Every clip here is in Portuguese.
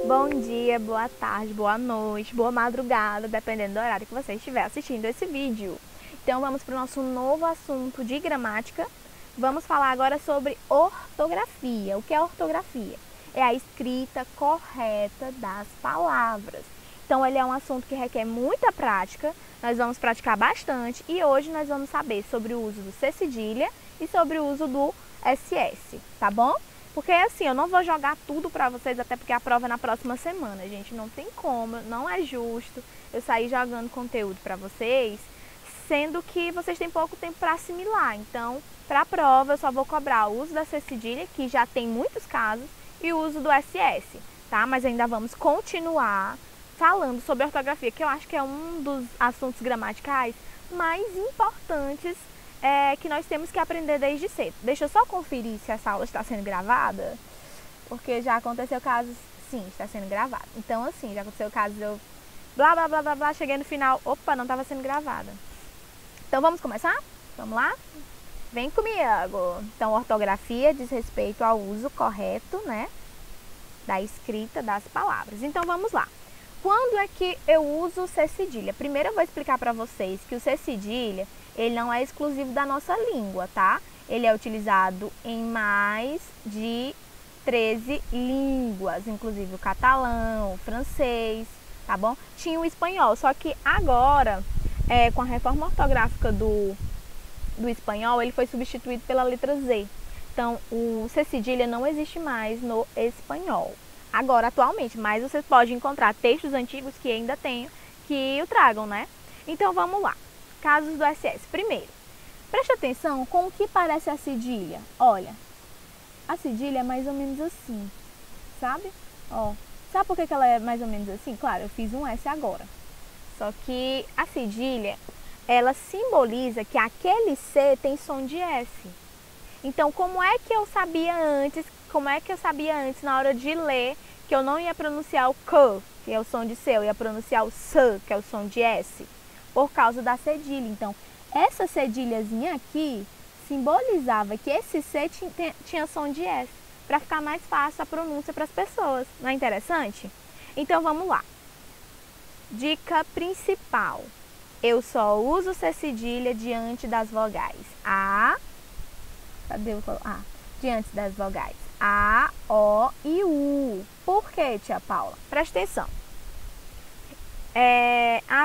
Bom dia, boa tarde, boa noite, boa madrugada, dependendo do horário que você estiver assistindo esse vídeo. Então vamos para o nosso novo assunto de gramática. Vamos falar agora sobre ortografia. O que é ortografia? É a escrita correta das palavras. Então ele é um assunto que requer muita prática, nós vamos praticar bastante e hoje nós vamos saber sobre o uso do C cedilha e sobre o uso do SS, tá bom? Porque assim, eu não vou jogar tudo pra vocês, até porque a prova é na próxima semana, gente. Não tem como, não é justo eu sair jogando conteúdo pra vocês, sendo que vocês têm pouco tempo para assimilar. Então, pra prova, eu só vou cobrar o uso da C cedilha, que já tem muitos casos, e o uso do SS, tá? Mas ainda vamos continuar falando sobre ortografia, que eu acho que é um dos assuntos gramaticais mais importantes que nós temos que aprender desde cedo. Deixa eu só conferir se essa aula está sendo gravada, porque já aconteceu casos, sim, está sendo gravada. Então, assim, já aconteceu casos eu blá, blá, blá, blá, blá, cheguei no final, opa, não estava sendo gravada. Então, vamos começar? Vamos lá? Vem comigo! Então, ortografia diz respeito ao uso correto, né, da escrita das palavras. Então, vamos lá. Quando é que eu uso o C cedilha? Primeiro eu vou explicar para vocês que o C cedilha, ele não é exclusivo da nossa língua, tá? Ele é utilizado em mais de 13 línguas, inclusive o catalão, o francês, tá bom? Tinha o espanhol, só que agora, com a reforma ortográfica do espanhol, ele foi substituído pela letra Z. Então, o C cedilha não existe mais no espanhol. Agora, atualmente, mas você pode encontrar textos antigos que ainda tem, que o tragam, né? Então, vamos lá. Casos do SS. Primeiro, preste atenção com o que parece a cedilha. Olha, a cedilha é mais ou menos assim, sabe? Ó, sabe por que ela é mais ou menos assim? Claro, eu fiz um S agora. Só que a cedilha, ela simboliza que aquele C tem som de S. Então, como é que eu sabia antes na hora de ler que eu não ia pronunciar o K, que é o som de C, eu ia pronunciar o S, que é o som de S? Por causa da cedilha. Então, essa cedilhazinha aqui simbolizava que esse C tinha som de S, para ficar mais fácil a pronúncia para as pessoas. Não é interessante? Então, vamos lá. Dica principal. Eu só uso C cedilha diante das vogais A. Cadê o A? Diante das vogais A, O e U. Por quê, tia Paula? Presta atenção.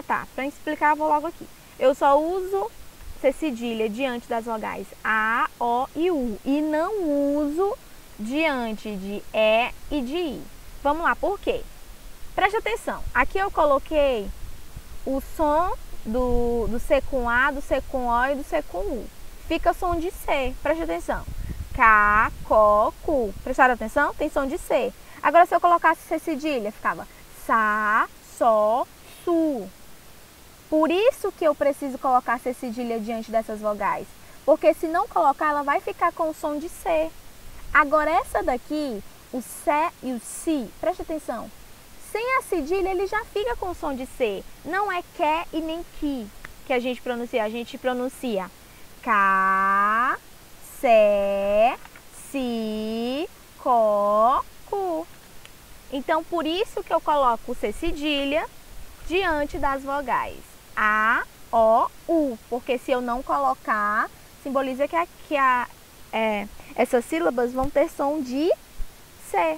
Tá. Para explicar, eu vou logo aqui. Eu só uso C cedilha diante das vogais A, O e U. E não uso diante de E e de I. Vamos lá, por quê? Presta atenção. Aqui eu coloquei o som do C com A, do C com O e do C com U. Fica som de C. Presta atenção. K, Ko, Ku. Prestaram atenção? Tem som de C. Agora, se eu colocasse C cedilha, ficava Sa, So, Su. Por isso que eu preciso colocar C cedilha diante dessas vogais. Porque se não colocar, ela vai ficar com o som de C. Agora, essa daqui, o Se e o Si, presta atenção. Sem a cedilha, ele já fica com o som de C. Não é que e nem que a gente pronuncia K, Se, Si, Ko, Ku. Então, por isso que eu coloco o C cedilha diante das vogais A, O, U. Porque se eu não colocar, simboliza que essas sílabas vão ter som de C.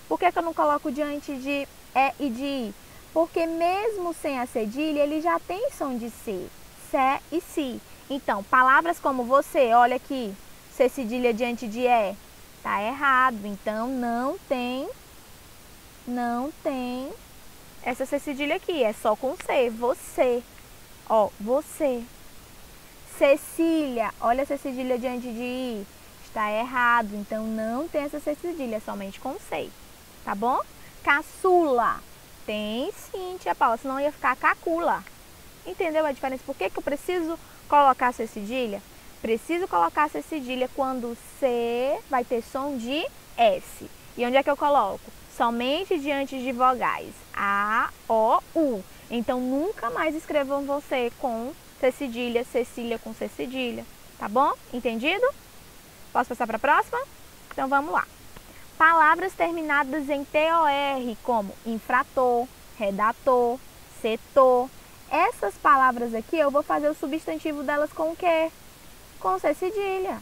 Por que eu não coloco diante de E e de I? Porque mesmo sem a cedilha, ele já tem som de C, Se e Si. Então, palavras como você, olha aqui, C cedilha diante de E, tá errado. Então, não tem essa C cedilha aqui, é só com C, você. Ó, você. Cecília, olha a C cedilha diante de I, está errado. Então, não tem essa C cedilha, é somente com C, tá bom? Caçula, tem sim, tia Paula, senão ia ficar cacula. Entendeu a diferença? Por que eu preciso colocar C cedilha? Preciso colocar C cedilha quando C vai ter som de S. E onde é que eu coloco? Somente diante de vogais A, O, U. Então, nunca mais escrevam você com C cedilha, Cecília com C cedilha. Tá bom? Entendido? Posso passar para a próxima? Então, vamos lá. Palavras terminadas em TOR, como infrator, redator, setor. Essas palavras aqui, eu vou fazer o substantivo delas com o quê? Com C cedilha.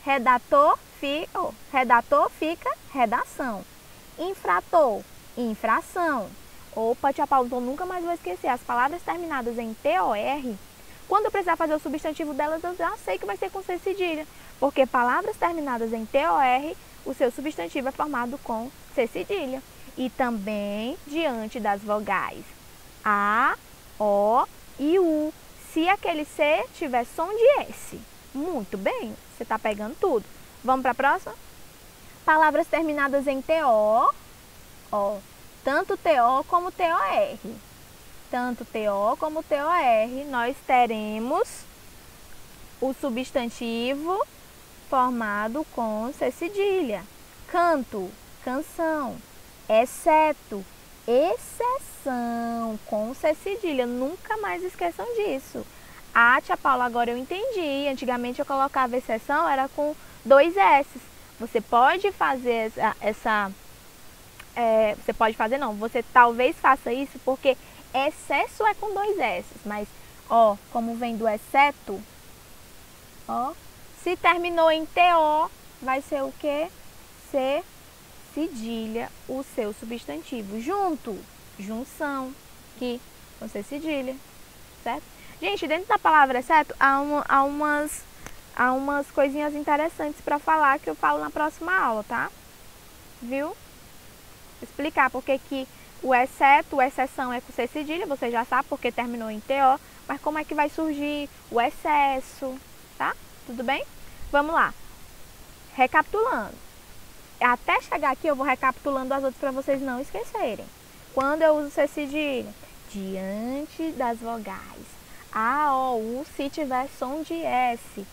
Redator fica redação. Infrator, infração. Opa, tia Paula, então nunca mais vou esquecer. As palavras terminadas em TOR, quando eu precisar fazer o substantivo delas, eu já sei que vai ser com C cedilha. Porque palavras terminadas em TOR, o seu substantivo é formado com C cedilha. E também diante das vogais A, O e U. Se aquele C tiver som de S. Muito bem, você está pegando tudo. Vamos para a próxima? Palavras terminadas em TO, ó, tanto TO como TOR. Tanto TO como TOR, nós teremos o substantivo formado com C cedilha. Canto, canção. Exceto, exceção, com C cedilha. Nunca mais esqueçam disso. Ah, tia Paula, agora eu entendi. Antigamente eu colocava exceção, era com 2 S. Você pode fazer você pode fazer não, você talvez faça isso porque excesso é com 2 S. Mas, ó, como vem do exceto, ó, se terminou em TO, vai ser o quê? C cedilha, o seu substantivo. Junto, junção, que com C cedilha, certo? Gente, dentro da palavra exceto, há umas coisinhas interessantes para falar que eu falo na próxima aula, tá? Viu? Explicar porque que o exceto, a exceção é com C cedilha, você já sabe porque terminou em TO, mas como é que vai surgir o excesso, tá? Tudo bem? Vamos lá. Recapitulando. Até chegar aqui eu vou recapitulando as outras para vocês não esquecerem. Quando eu uso C cedilha? Diante das vogais A, O, U, se tiver som de S.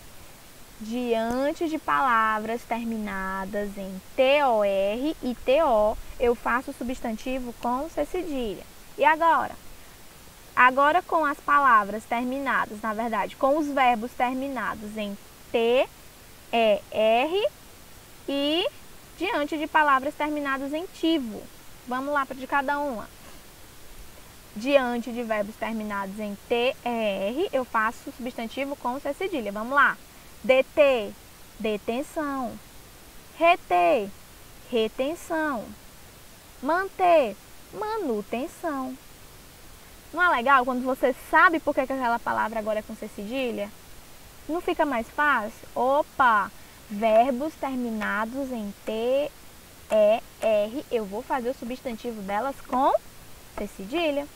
Diante de palavras terminadas em TOR e TO, eu faço o substantivo com C cedilha. E agora? Agora com as palavras terminadas, na verdade, com os verbos terminados em T, E, R e diante de palavras terminadas em tivo. Vamos lá para de cada uma. Diante de verbos terminados em T, E, R, eu faço o substantivo com C cedilha. Vamos lá. Deter, detenção. Reter, retenção. Manter, manutenção. Não é legal quando você sabe por que aquela palavra agora é com C cedilha? Não fica mais fácil? Opa! Verbos terminados em T, E, R, eu vou fazer o substantivo delas com C cedilha.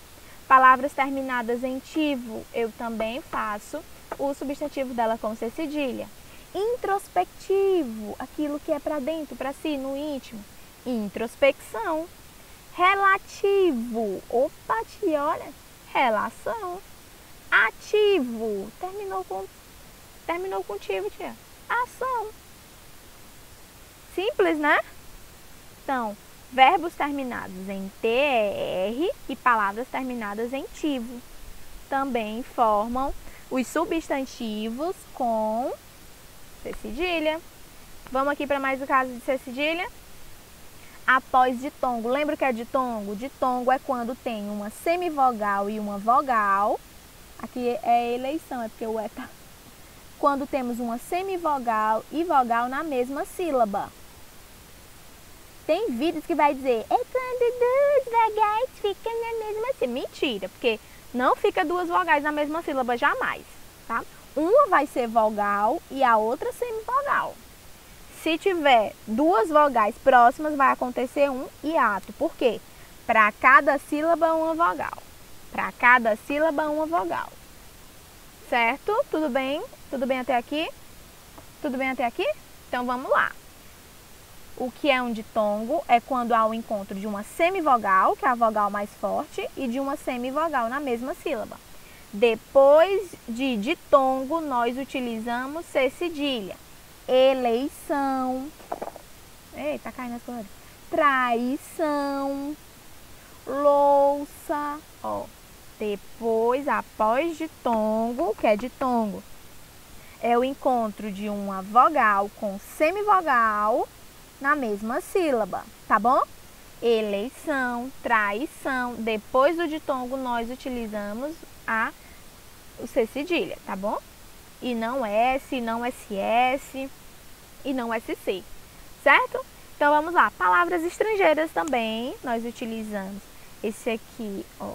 Palavras terminadas em tivo, eu também faço o substantivo dela com C cedilha. Introspectivo, aquilo que é para dentro, para si, no íntimo. Introspecção. Relativo, opa, tia, olha, relação. Ativo, terminou com tivo, tia. Ação. Simples, né? Então, verbos terminados em TR e palavras terminadas em tivo também formam os substantivos com C cedilha. Vamos aqui para mais um caso de C cedilha. Após ditongo. Lembra o que é ditongo? Ditongo é quando tem uma semivogal e uma vogal. Aqui é eleição, é porque o E tá... Quando temos uma semivogal e vogal na mesma sílaba. Tem vídeos que vai dizer, é quando duas vogais ficam na mesma sílaba. Mentira, porque não fica duas vogais na mesma sílaba jamais, tá? Uma vai ser vogal e a outra semivogal. Se tiver duas vogais próximas, vai acontecer um hiato. Por quê? Para cada sílaba, uma vogal. Para cada sílaba, uma vogal. Certo? Tudo bem? Tudo bem até aqui? Tudo bem até aqui? Então, vamos lá. O que é um ditongo é quando há o encontro de uma semivogal, que é a vogal mais forte, e de uma semivogal na mesma sílaba. Depois de ditongo, nós utilizamos C cedilha. Eleição. Eita, tá caindo as coisas. Traição. Louça. Ó. Depois, após ditongo, o que é ditongo? É o encontro de uma vogal com semivogal na mesma sílaba, tá bom? Eleição, traição. Depois do ditongo, nós utilizamos o C cedilha, tá bom? E não S, não SS e não SC, certo? Então, vamos lá. Palavras estrangeiras também, nós utilizamos esse aqui, ó.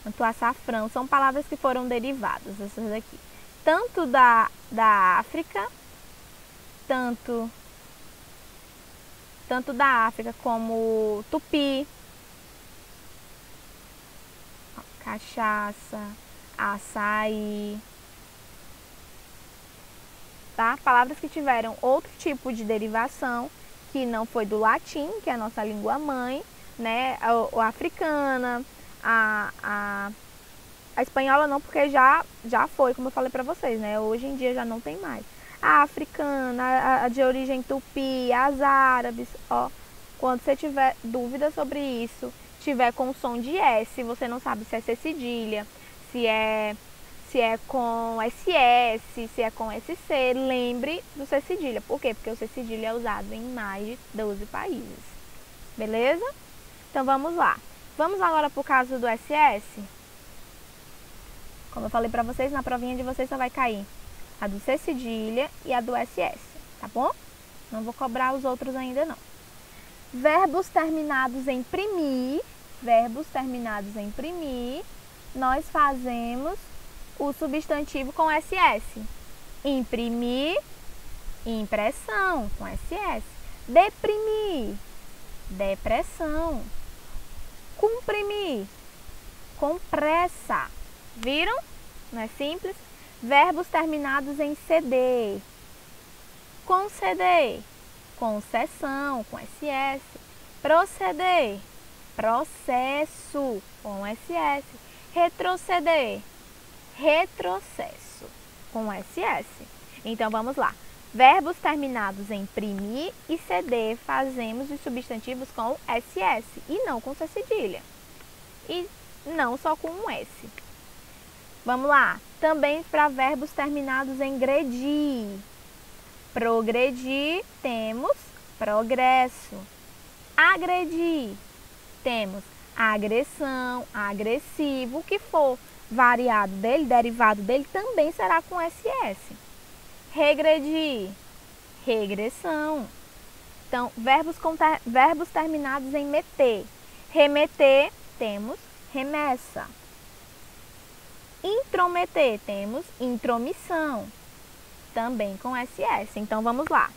Quanto açafrão, são palavras que foram derivadas, essas daqui. Tanto da África, tanto da África como tupi, cachaça, açaí, tá? Palavras que tiveram outro tipo de derivação, que não foi do latim, que é a nossa língua mãe, né? A africana, a espanhola não, porque já foi, como eu falei pra vocês, né? Hoje em dia já não tem mais. A africana, a de origem tupi, as árabes, ó. Quando você tiver dúvida sobre isso, tiver com som de S, você não sabe se é C cedilha, se é com SS, se é com SC, lembre do C cedilha. Por quê? Porque o C cedilha é usado em mais de 12 países. Beleza? Então vamos lá. Vamos agora pro caso do SS. Como eu falei pra vocês, na provinha de vocês só vai cair a do C cedilha e a do SS, tá bom? Não vou cobrar os outros ainda não. Verbos terminados em primir, nós fazemos o substantivo com SS. Imprimir, impressão, com SS. Deprimir, depressão. Comprimir, compressa. Viram? Não é simples? Verbos terminados em CD. Conceder, concessão, com SS. Proceder, processo, com SS. Retroceder, retrocesso, com SS. Então, vamos lá. Verbos terminados em primir e CD, fazemos os substantivos com SS e não com C cedilha. E não só com um S. Vamos lá. Também para verbos terminados em gredir. Progredir, temos progresso. Agredir, temos agressão, agressivo. O que for variado dele, derivado dele, também será com SS. Regredir, regressão. Então, verbos terminados em meter. Remeter, temos remessa. Intrometer, temos intromissão, também com SS. Então, vamos lá.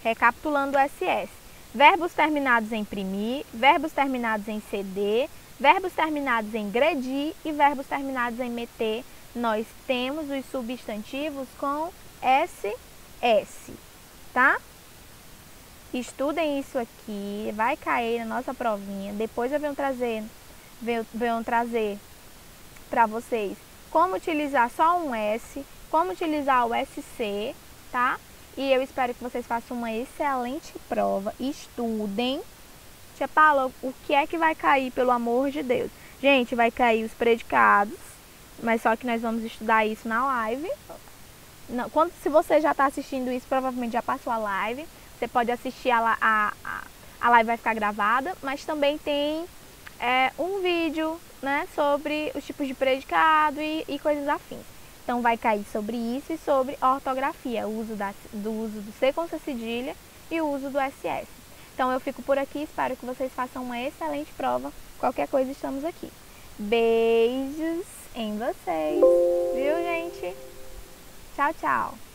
Recapitulando o SS. Verbos terminados em primir, verbos terminados em ceder, verbos terminados em gredir e verbos terminados em meter, nós temos os substantivos com SS, tá? Estudem isso aqui, vai cair na nossa provinha. Depois eu venho trazer para vocês como utilizar só um S, como utilizar o SC, tá? E eu espero que vocês façam uma excelente prova, estudem. Tia Paula, o que é que vai cair, pelo amor de Deus? Gente, vai cair os predicados, mas só que nós vamos estudar isso na live. Não, se você já está assistindo isso, provavelmente já passou a live. Você pode assistir, a live vai ficar gravada, mas também tem um vídeo, né, sobre os tipos de predicado e coisas afins. Então, vai cair sobre isso e sobre ortografia, o uso do C com C cedilha e o uso do SS. Então, eu fico por aqui, espero que vocês façam uma excelente prova. Qualquer coisa, estamos aqui. Beijos em vocês, viu, gente? Tchau, tchau!